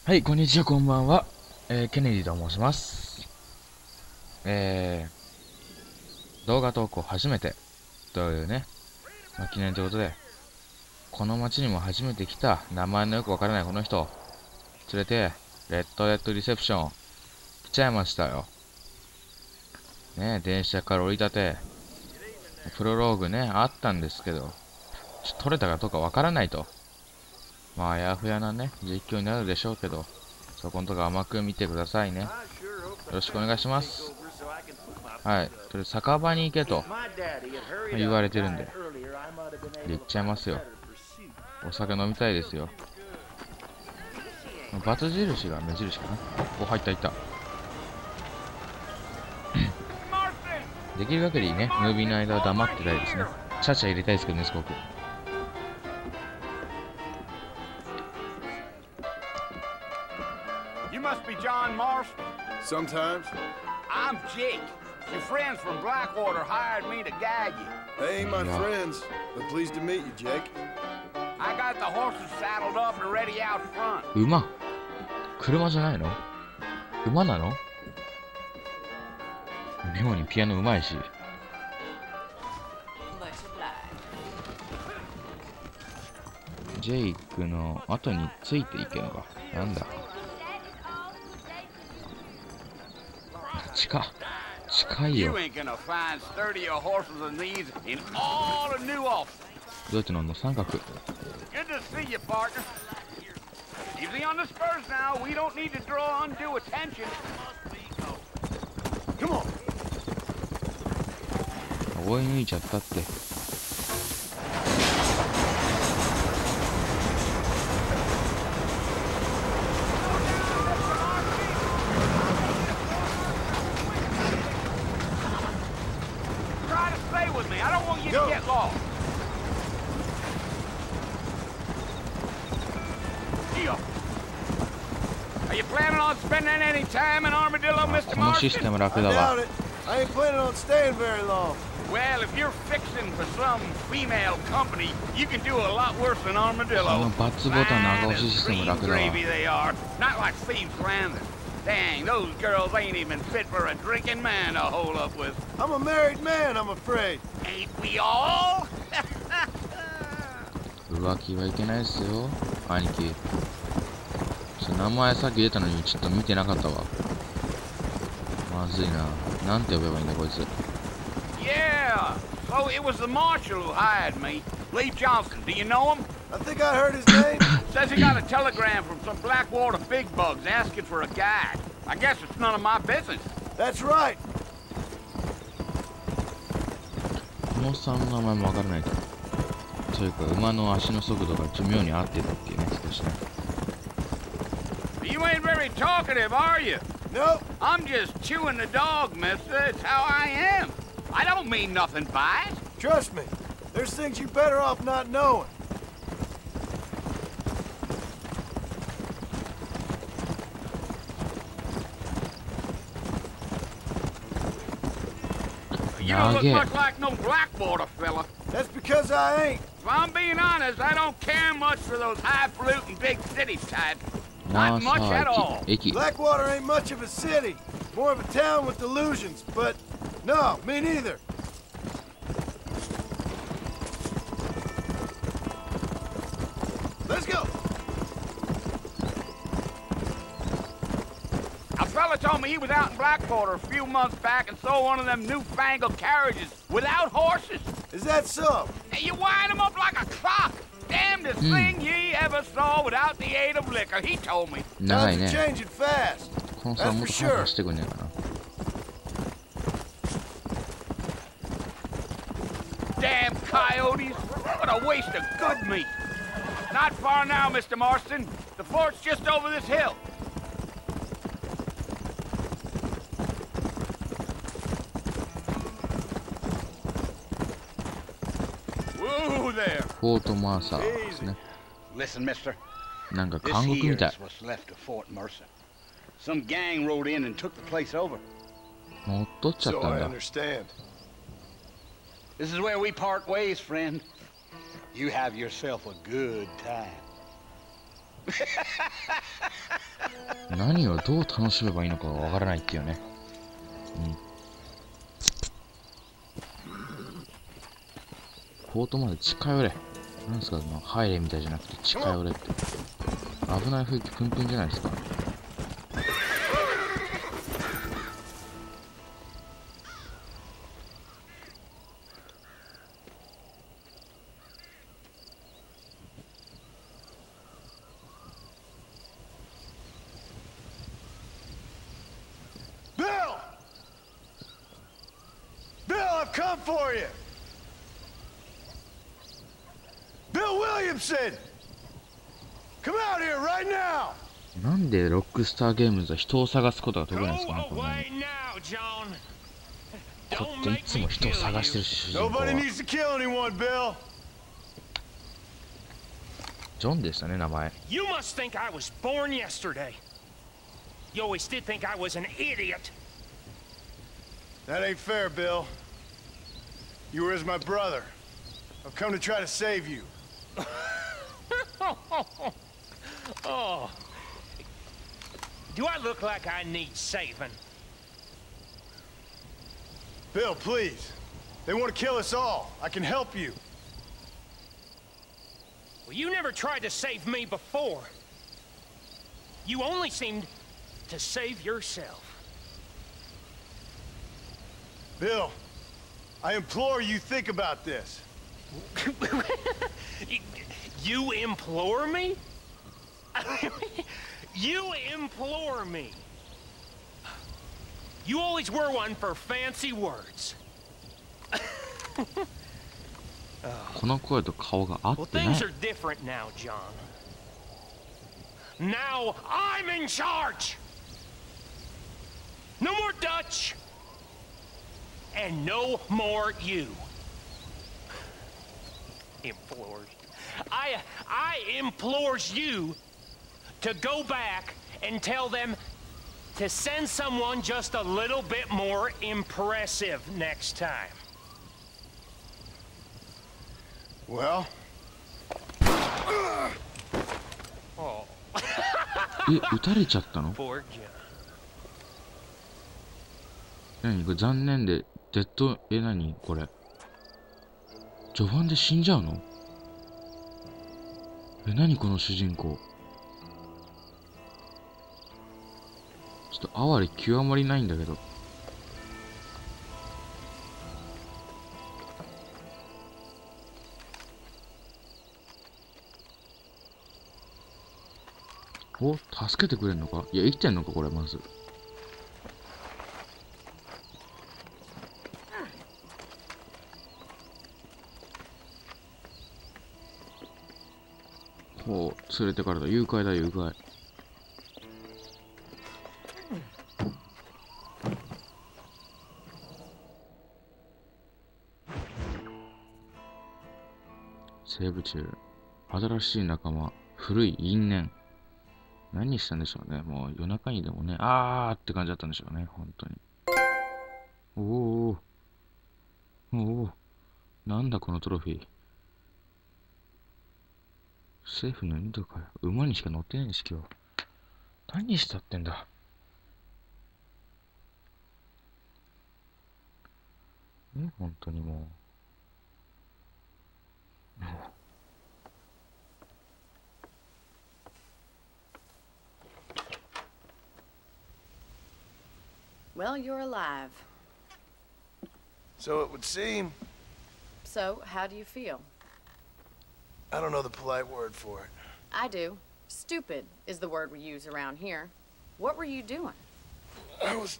はい、こんにちは、こんばんは。ケネディと申します。動画投稿初めてというね、記念ということで、この町にも初めて来た名前のよくわからないこの人を連れて、レッドリセプション来ちゃいましたよ。ね、電車から降り立て、プロローグね、あったんですけど、撮れたかどうかわからないと。まあ、あやふやなね、実況になるでしょうけど、そこんとこ甘く見てくださいね。よろしくお願いします。はい。とりあえず酒場に行けと言われてるんで。行っちゃいますよ。お酒飲みたいですよ。バツ印が目印かな。お、入った入った。できる限りね、ムービーの間は黙ってたいですね。チャチャ入れたいですけどね、すごく。You must be John Marston. Sometimes. I'm Jake. Your friends from Blackwater hired me to gag you. They ain't my friends, but pleased to meet you, Jake. I got the horses saddled up and ready out front. 馬？車じゃないの？馬なの？妙にピアノうまいし。ジェイクの後についていけるのか。なんだ。近いよ。どうやって乗るの？三角。追い抜いちゃったって。Are you planning on spending any time in Armadillo, Mr. このシステム楽だわ。 I ain't planning on staying very long. Well, if you're fixing for some female company, you can do a lot worse than Armadillo. このバツボタン長押しシステム楽だわ。 Gravy they are, not like Thieves Landing. Dang, those girls ain't even fit for a drinking man to hold up with. I'm a married man, I'm afraid. Ain't we all? 浮気はいけないですよ、兄貴。名前さっき出たのにちょっと見てなかったわ。まずいな。なんて呼べばいいんだこいつ。Yeah. So it was the marshal who hired me. Lee Johnson. Do you know him? I think I heard his name. Says he got a telegram from some Blackwater big bugs asking for a guide. I guess it's none of my business. That's right. このさんの名前もわからないと。というか馬の足の速度が寿命に合ってたっていうね、少しね。You ain't very talkative, are you? No. I'm just chewing the dog, mister. It's how I am. I don't mean nothing by it. Trust me. There's things you're better off not knowing. You don't look much like no Blackwater fella. That's because I ain't. If I'm being honest, I don't care much for those highfalutin big city types. Not much at all. Blackwater ain't much of a city. More of a town with delusions, but no, me neither. Let's go. A fella told me he was out in Blackwater a few months back and saw one of them newfangled carriages without horses. Is that so? Hey, you wind them up like a clock. Damnedest thing ye ever saw without the aid of liquor, he told me. Times are changing fast. That's for sure. Damn coyotes! What a waste of good meat. Not far now, Mr. Marston. The fort's just over this hill. Whoa there. Listen, mister. This here is what's left of Fort Mercer. Some gang rode in and took the place over. So I understand. This is where we part ways, friend. You have yourself a good time. 何をどう楽しめばいいのかがわからないっていうね。ポートまで近寄れ。なんですか、入れみたいじゃなくて近寄れって。危ない雰囲気プンプンじゃないですか。I've come for you! Bill Williamson! Come out here right now! なんでロックスターゲームズは人を探すことが得意なんですかね、このね。こっていつも人を探してるし、主人公は。 Nobody needs to kill anyone, Bill! ジョンでしたね、名前。You must think I was born yesterday. You always did think I was an idiot. That ain't fair, Bill. You were as my brother. I've come to try to save you. Oh. Do I look like I need saving? Bill, please. They want to kill us all. I can help you. Well, you never tried to save me before. You only seemed to save yourself. Bill, I implore you think about this. You implore me? You implore me. You always were one for fancy words. この声と顔が合 Well, ってない。 things are different now, John. Now I'm in charge. No more Dutch. And no more you. Implores. I implores you to go back and tell them to send someone just a little bit more impressive next time. Well? Oh. 撃たれちゃったの？ Poor John. 何これ残念で、デッド、何これ。序盤で死んじゃうの？何この主人公。ちょっと哀れ極まりないんだけど。お、助けてくれんのか？いや、生きてんのかこれ、まず。ほう、連れてからだ。誘拐だ、誘拐。セーブ中。新しい仲間。古い因縁。何したんでしょうね。もう夜中にでもね、あーって感じだったんでしょうね。本当に。おお。おお。なんだこのトロフィー。政府の犬とかよ。馬にしか乗ってないし、今日。何したってんだ。本当にもう。Well, you're alive. So it would seem. So, how do you feel? I don't know the polite word for it. I do. Stupid is the word we use around here. What were you doing? I was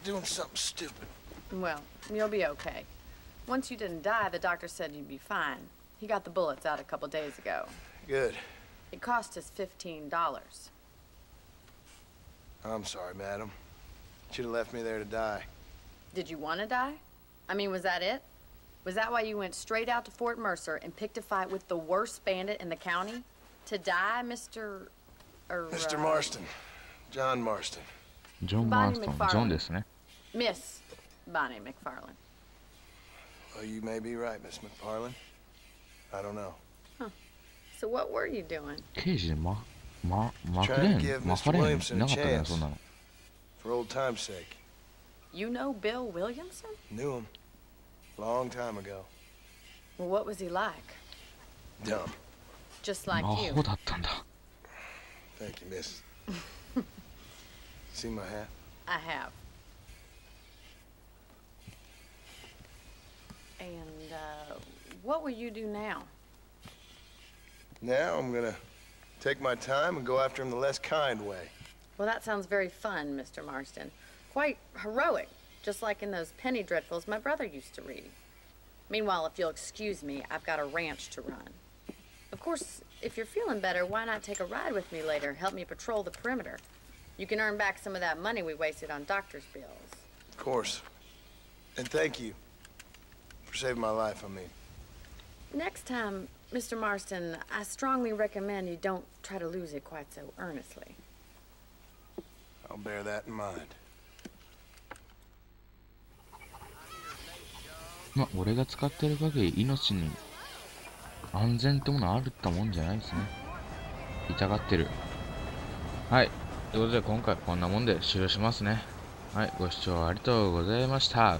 doing something stupid. Well, you'll be okay. Once you didn't die, the doctor said you'd be fine. He got the bullets out a couple days ago. Good. It cost us $15. I'm sorry, madam. Should have left me there to die. Did you want to die? I mean, was that it? Was that why you went straight out to Fort Mercer and picked a fight with the worst bandit in the county? To die, Mr. Mr. Marston. John Marston. ジョン・マーストン。ジョンですね。Miss Bonnie McFarlane. Well, you may be right, Miss McFarlane. I don't know. Huh. So what were you doing? 刑事でマクレーン、マファレーンいなかったね、そんなの。For old time's sake. You know Bill Williamson? Knew him. Long time ago. Well, what was he like? Dumb. Just like ア you. ホだったんだ。Thank you, miss. See my hat? I have. And, what will you do now? Now I'm gonna take my time and go after him the less kind way. Well, that sounds very fun, Mr. Marston. Quite heroic, just like in those penny dreadfuls my brother used to read. Meanwhile, if you'll excuse me, I've got a ranch to run. Of course, if you're feeling better, why not take a ride with me later? Help me patrol the perimeter. You can earn back some of that money we wasted on doctor's bills. Of course. And thank you for saving my life, I mean. Next time, Mr. Marston, I strongly recommend you don't try to lose it quite so earnestly. I'll bear that in mind. まあ、俺が使ってる限り命に安全ってものはあるったもんじゃないですね。痛がってる。はい。ということで今回こんなもんで終了しますね。はい。ご視聴ありがとうございました。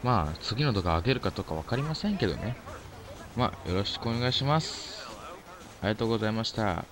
まあ、次の動画上げるかどうかわかりませんけどね。まあ、よろしくお願いします。ありがとうございました。